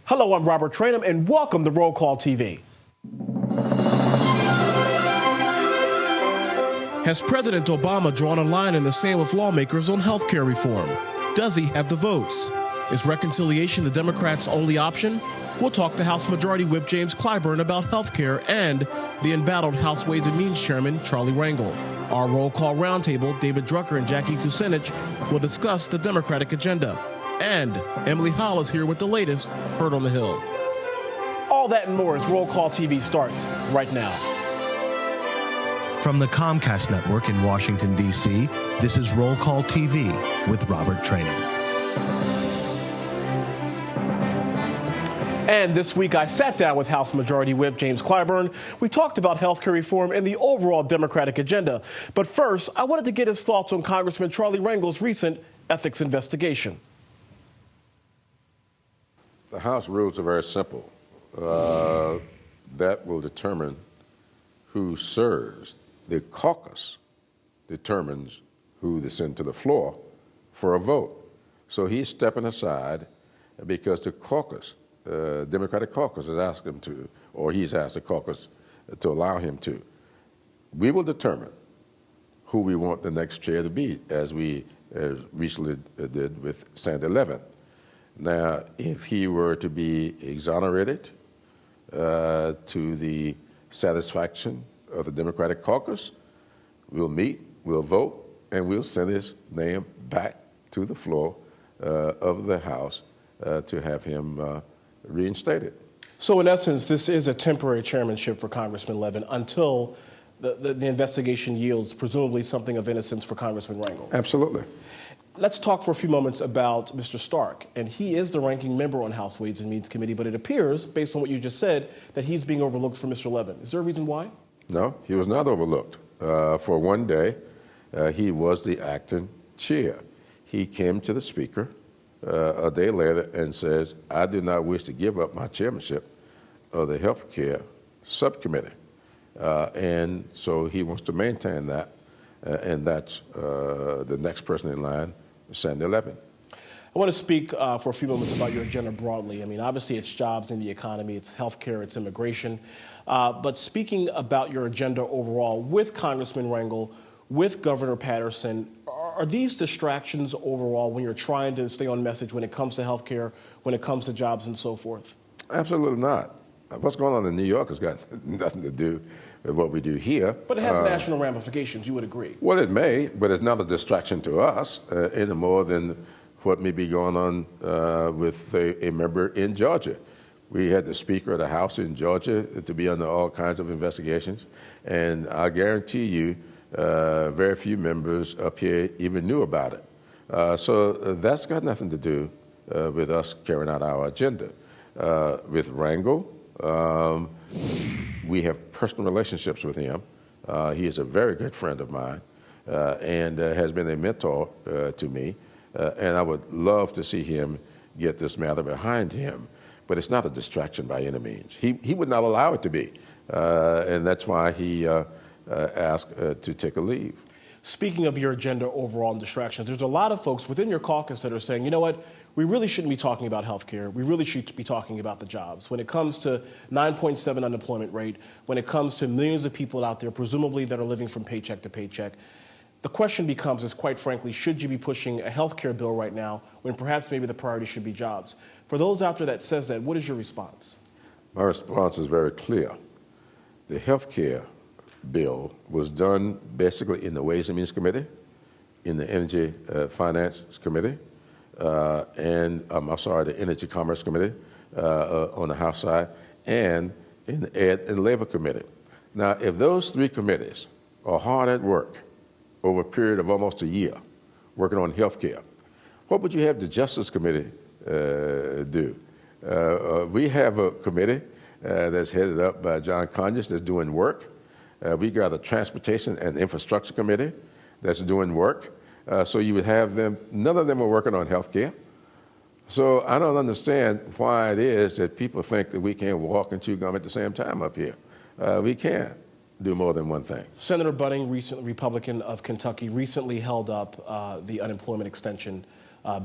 Hello, I'm Robert Traynham, and welcome to Roll Call TV. Has President Obama drawn a line in the sand with lawmakers on health care reform? Does he have the votes? Is reconciliation the Democrats' only option? We'll talk to House Majority Whip James Clyburn about health care and the embattled House Ways and Means Chairman Charlie Rangel. Our Roll Call Roundtable, David Drucker and Jackie Kucinich, will discuss the Democratic agenda. And Emily Hall is here with the latest Heard on the Hill. All that and more as Roll Call TV starts right now. From the Comcast Network in Washington, D.C., this is Roll Call TV with Robert Traynham. And this week, I sat down with House Majority Whip James Clyburn. We talked about health care reform and the overall Democratic agenda. But first, I wanted to get his thoughts on Congressman Charlie Rangel's recent ethics investigation. The House rules are very simple. That will determine who serves. The caucus determines who to send to the floor for a vote. So he's stepping aside because the caucus, Democratic caucus has asked him to, or he's asked the caucus to allow him to. We will determine who we want the next chair to be, as we recently did with Sandy Levin. Now, if he were to be exonerated to the satisfaction of the Democratic caucus, we'll meet, we'll vote, and we'll send his name back to the floor of the House to have him reinstated. So in essence, this is a temporary chairmanship for Congressman Levin until the investigation yields presumably something of innocence for Congressman Rangel. Absolutely. Let's talk for a few moments about Mr. Stark. And he is the ranking member on House Ways and Means Committee, but it appears, based on what you just said, that he's being overlooked for Mr. Levin. Is there a reason why? No, he was not overlooked. For one day, he was the acting chair. He came to the Speaker a day later and says, I do not wish to give up my chairmanship of the Health Care Subcommittee. And so he wants to maintain that, and that's the next person in line, Sandy Levin. I want to speak for a few moments about your agenda broadly. I mean, obviously it's jobs in the economy, it's health care, it's immigration. But speaking about your agenda overall with Congressman Rangel, with Governor Patterson, are these distractions overall when you're trying to stay on message when it comes to health care, when it comes to jobs and so forth? Absolutely not. What's going on in New York has got nothing to do with what we do here. But it has national ramifications, you would agree. Well, it may, but it's not a distraction to us any more than what may be going on with a member in Georgia. We had the Speaker of the House in Georgia to be under all kinds of investigations, and I guarantee you very few members up here even knew about it. So that's got nothing to do with us carrying out our agenda. With Rangel, we have personal relationships with him. He is a very good friend of mine and has been a mentor to me. And I would love to see him get this matter behind him. But it's not a distraction by any means. He would not allow it to be. And that's why he asked to take a leave. Speaking of your agenda overall and distractions, there's a lot of folks within your caucus that are saying, you know what, we really shouldn't be talking about health care. We really should be talking about the jobs. When it comes to 9.7 unemployment rate, when it comes to millions of people out there, presumably that are living from paycheck to paycheck, the question becomes is, quite frankly, should you be pushing a health care bill right now when perhaps maybe the priority should be jobs? For those out there that says that, what is your response? My response is very clear. The health care bill was done basically in the Ways and Means Committee, in the Energy Finance Committee, and the Energy Commerce Committee on the House side, and in the Ed and Labor Committee. Now, if those three committees are hard at work over a period of almost a year working on health care, what would you have the Justice Committee do? We have a committee that's headed up by John Conyers that's doing work. We got a Transportation and Infrastructure Committee that's doing work. So you would have them, none of them are working on health care. So I don't understand why it is that people think that we can't walk and chew gum at the same time up here. We can't do more than one thing. Senator Bunning, Republican of Kentucky, recently held up the unemployment extension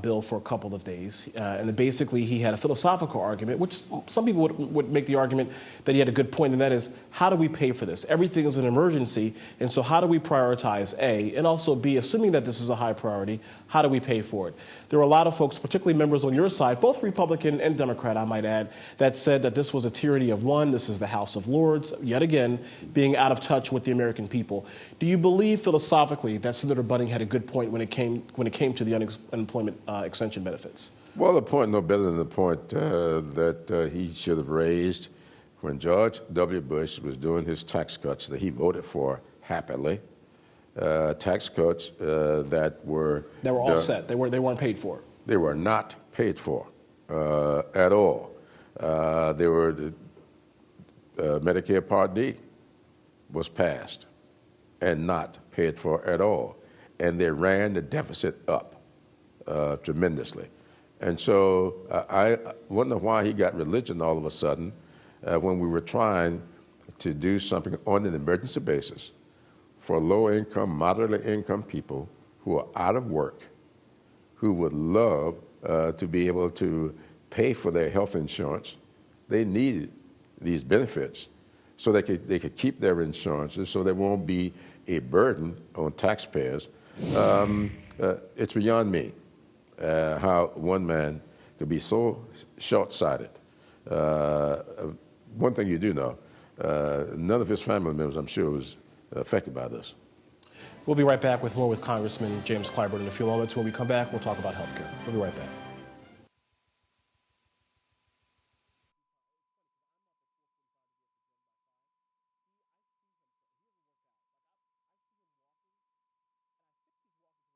bill for a couple of days. And then basically he had a philosophical argument, which some people would make the argument that he had a good point, and that is, how do we pay for this? Everything is an emergency, and so how do we prioritize A, and also B, assuming that this is a high priority, how do we pay for it? There were a lot of folks, particularly members on your side, both Republican and Democrat, I might add, that said that this was a tyranny of one, this is the House of Lords, yet again, being out of touch with the American people. Do you believe philosophically that Senator Bunning had a good point when it came to the unemployment extension benefits? Well, the point no better than the point that he should have raised when George W. Bush was doing his tax cuts that he voted for happily. Tax cuts that were all set. They weren't paid for. They were not paid for at all. They were Medicare Part D was passed and not paid for at all, and they ran the deficit up tremendously. And so I wonder why he got religion all of a sudden when we were trying to do something on an emergency basis for low-income, moderately income people who are out of work, who would love to be able to pay for their health insurance. They needed these benefits so they could keep their insurances, so there won't be a burden on taxpayers. It's beyond me how one man could be so short-sighted. One thing you do know, none of his family members, I'm sure, was affected by this. We'll be right back with more with Congressman James Clyburn in a few moments. When we come back, we'll talk about health care. We'll be right back.